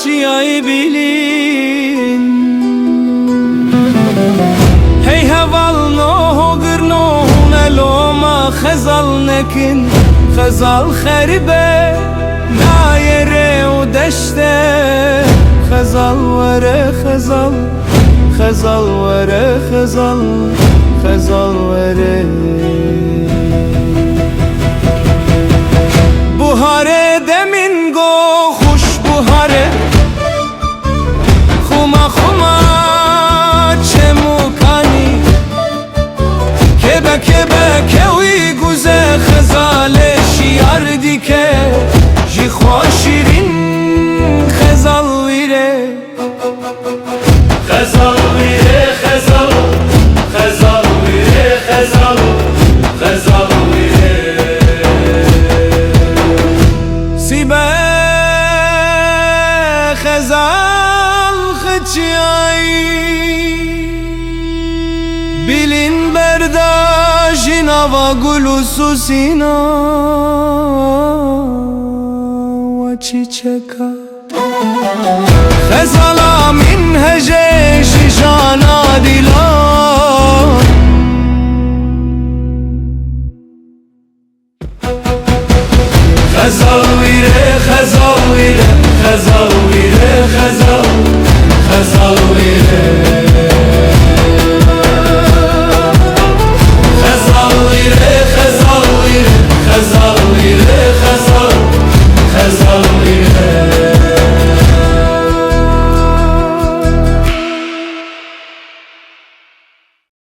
çiyayı bilin. Hey heval no gırno neloma khazal nekin khazal kharibe nayere u deşte khazal vere khazal khazal vere khazal khazal vere buhare demin go xush buhare khuma khuma chemu kani kebe kebe kewi guze khazale shiar dike ji khoshirin khazal vire khazal vire khazal khazal vire khazal khazal vire sibe khazal khchai bilin berdajina va gulususina va çiçeka khazal amin